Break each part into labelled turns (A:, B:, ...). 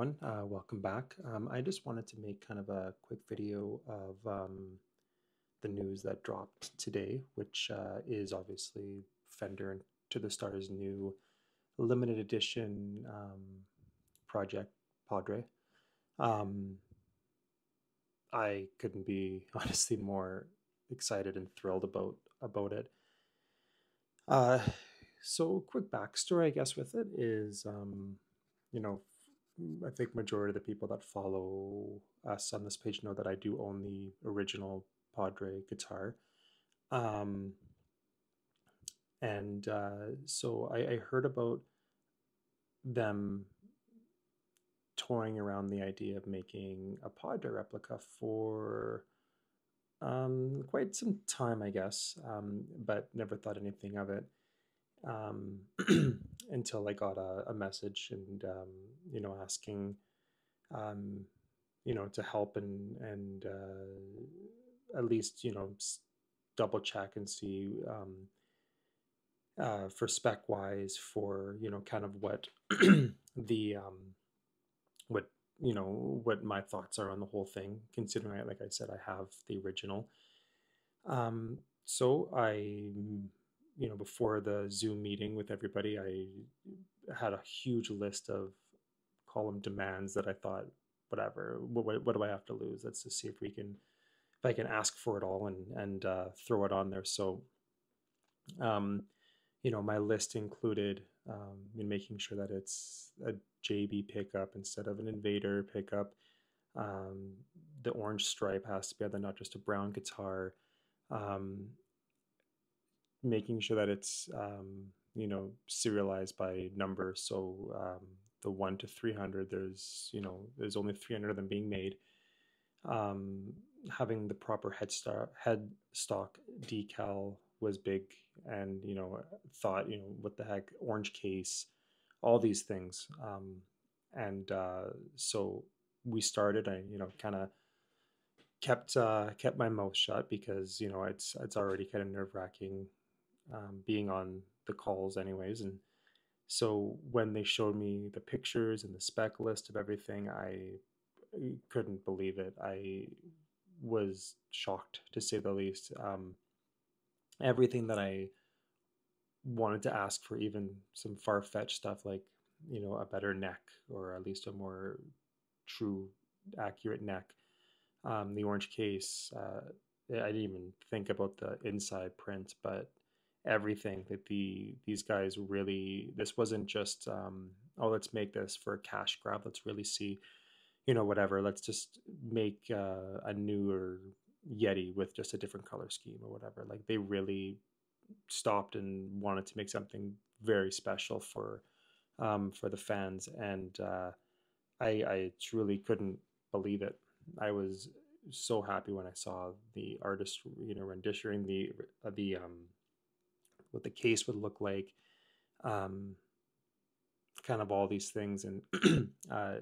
A: everyone. Welcome back. I just wanted to make kind of a quick video of the news that dropped today, which is obviously Fender and To the Stars' new limited edition project, Padre. Um, I couldn't be honestly more excited and thrilled about it. Uh, so quick backstory, I guess, with it is, you know, I think majority of the people that follow us on this page know that I do own the original Padre guitar. Um, and so I heard about them toying around the idea of making a Padre replica for quite some time, I guess, but never thought anything of it um, until I got a message and asking um, to help and at least double check and see for spec wise for kind of what the what what my thoughts are on the whole thing. Considering, like I said, I have the original. So before the Zoom meeting with everybody, I had a huge list of column demands that I thought, whatever, what do I have to lose? Let's just see if I can ask for it all and throw it on there. So, um, my list included making sure that it's a JB pickup instead of an Invader pickup. Um, the orange stripe has to be on there, not just a brown guitar. Um, Making sure that it's serialized by number. So the 1 to 300, there's only 300 of them being made. Um, Having the proper headstock decal was big, and thought, what the heck, orange case, all these things. And So we started. I kind of kept my mouth shut because it's already kind of nerve wracking being on the calls anyways. And so when they showed me the pictures and the spec list of everything, I couldn't believe it. I was shocked, to say the least. Everything that I wanted to ask for, even some far-fetched stuff like a better neck, or at least a more true accurate neck. The orange case, I didn't even think about the inside print, but everything that these guys really, this wasn't just oh, let's make this for a cash grab, let's really see, whatever, let's just make a newer Yeti with just a different color scheme or whatever. Like, they really stopped and wanted to make something very special for the fans. And I truly couldn't believe it. I was so happy when I saw the artist, renditioning the what the case would look like, um, kind of all these things. And a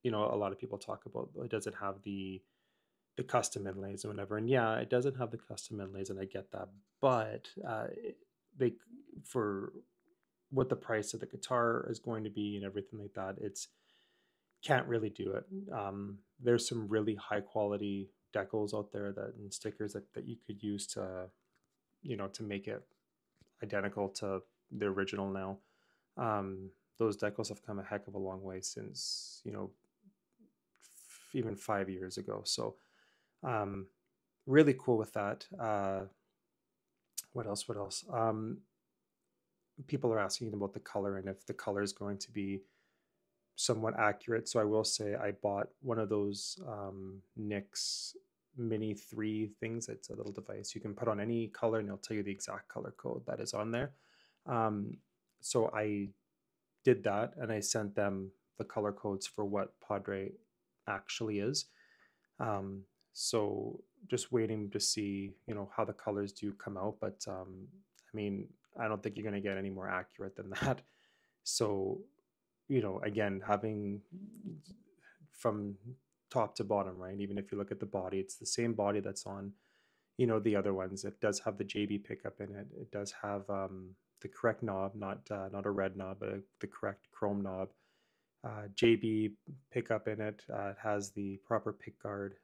A: lot of people talk about, it doesn't have the custom inlays and whatever. And yeah, it doesn't have the custom inlays, and I get that. But they, for what the price of the guitar is going to be and everything like that, it's can't really do it. There's some really high quality decals out there and stickers that you could use to to make it identical to the original now. Those decals have come a heck of a long way since even 5 years ago. So um, really cool with that. What else? What else? People are asking about the color and if the color is going to be somewhat accurate. So I will say I bought one of those NYX Mini 3 things. It's a little device you can put on any color, and it'll tell you the exact color code that is on there. So I did that, and I sent them the color codes for what Padre actually is. So just waiting to see, how the colors do come out. But I mean, I don't think you're going to get any more accurate than that. So, again, having from top to bottom, right? Even if you look at the body, it's the same body that's on, the other ones. It does have the JB pickup in it. It does have the correct knob, not a red knob, but the correct chrome knob. JB pickup in it. It has the proper pick guard.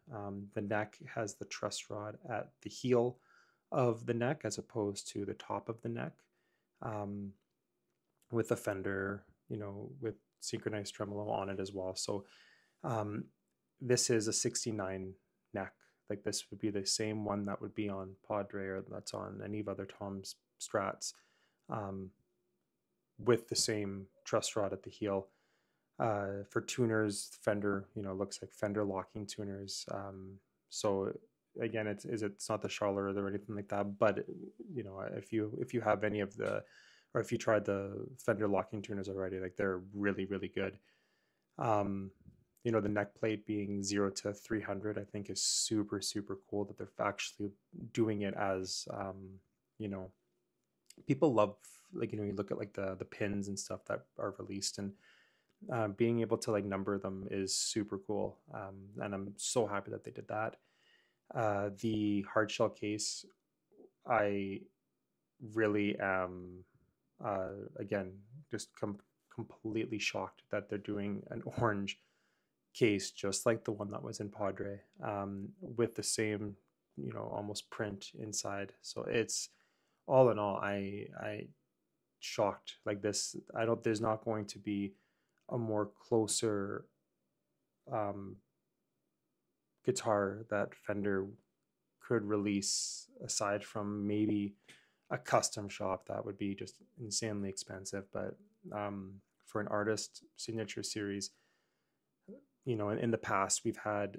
A: The neck has the truss rod at the heel of the neck as opposed to the top of the neck. Um, with a Fender, with synchronized tremolo on it as well. So um, this is a 69 neck. Like this would be the same one that would be on Padre or that's on any of other Tom's Strats, um, with the same truss rod at the heel. For tuners, Fender, looks like Fender locking tuners. So again, it's not the Charlotte or anything like that, but if you have any of the, or if you tried the Fender locking tuners already, like they're really really good. Um, the neck plate being 0 to 300, I think is super super cool that they're actually doing it as you know people love, like, you look at like the pins and stuff that are released, and being able to like number them is super cool. And I'm so happy that they did that. The hard shell case, I really am, again, just completely shocked that they're doing an orange case just like the one that was in Padre, with the same, almost print inside. So it's, all in all, I shocked. Like this, I don't, there's not going to be a more closer um, guitar that Fender could release, aside from maybe a custom shop that would be just insanely expensive. But for an artist signature series, in the past we've had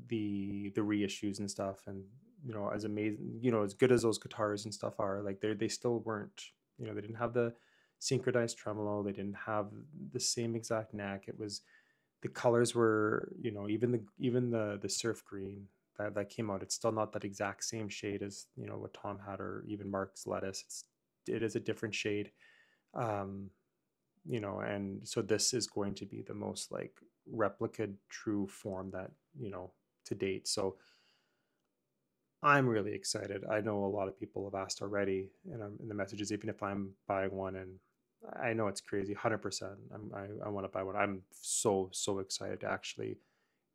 A: the reissues and stuff, and as amazing, as good as those guitars and stuff are, like they still weren't, they didn't have the synchronized tremolo, they didn't have the same exact neck. It was, the colors were, even the surf green that came out, it's still not that exact same shade as what Tom had, or even Mark's lettuce. It is a different shade. um and so this is going to be the most like replica true form that, to date. So I'm really excited. I know a lot of people have asked already, and in the messages, even if I'm buying one, and I know it's crazy, 100%. I want to buy one. I'm so so excited to actually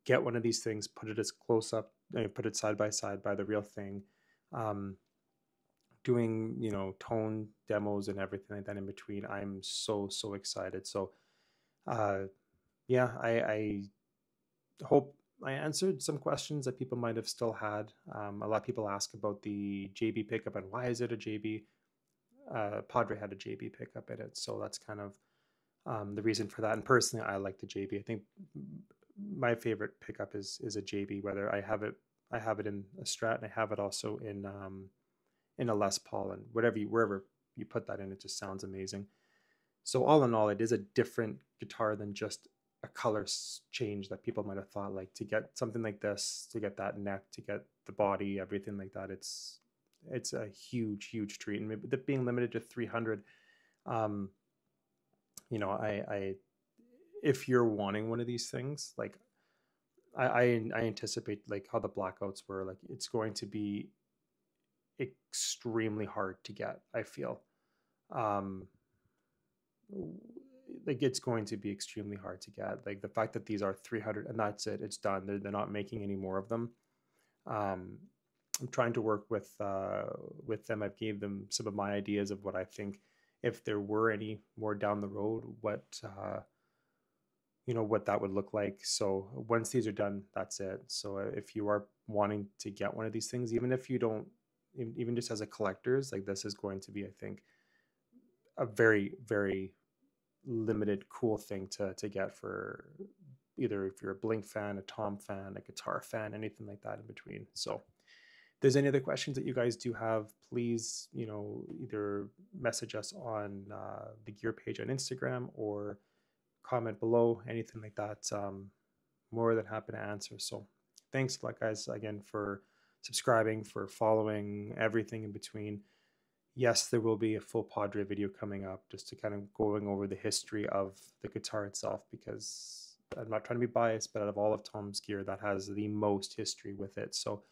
A: get one of these things, put it as close up, put it side by the real thing, um, doing tone demos and everything like that in between. I'm so so excited. So uh, yeah, I hope I answered some questions that people might have still had. A lot of people ask about the JB pickup and why is it a JB. Padre had a JB pickup in it, so that's kind of the reason for that. And personally, I like the JB. I think my favorite pickup is a JB. Whether I have it in a Strat, and I have it also in a Les Paul, and wherever you put that in, it just sounds amazing. So all in all, it is a different guitar than just a color change that people might have thought. Like, to get something like this, to get that neck, to get the body, everything like that, it's a huge huge treat. And maybe that being limited to 300, um, I if you're wanting one of these things, like I anticipate like how the blackouts were, like it's going to be extremely hard to get, I feel. um like it's going to be extremely hard to get. Like the fact that these are 300 and that's it, it's done. They're not making any more of them. um I'm trying to work with them. I've gave them some of my ideas of what I think, if there were any more down the road, what that would look like. So once these are done, that's it. So if you are wanting to get one of these things, even if you don't, even just as a collector's, like this is going to be, I think, a very very limited cool thing to get, for either if you're a Blink fan, a Tom fan, a guitar fan, anything like that in between. So if there's any other questions that you guys do have, please, either message us on the gear page on Instagram, or comment below, anything like that. More than happy to answer. So thanks a lot, guys, again, for subscribing, for following, everything in between. Yes, there will be a full Padre video coming up, just to kind of going over the history of the guitar itself, because I'm not trying to be biased, but out of all of Tom's gear, that has the most history with it. So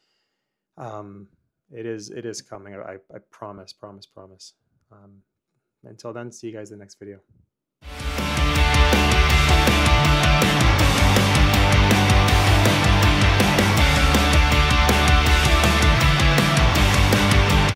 A: it is coming. I promise. Until then, see you guys in the next video.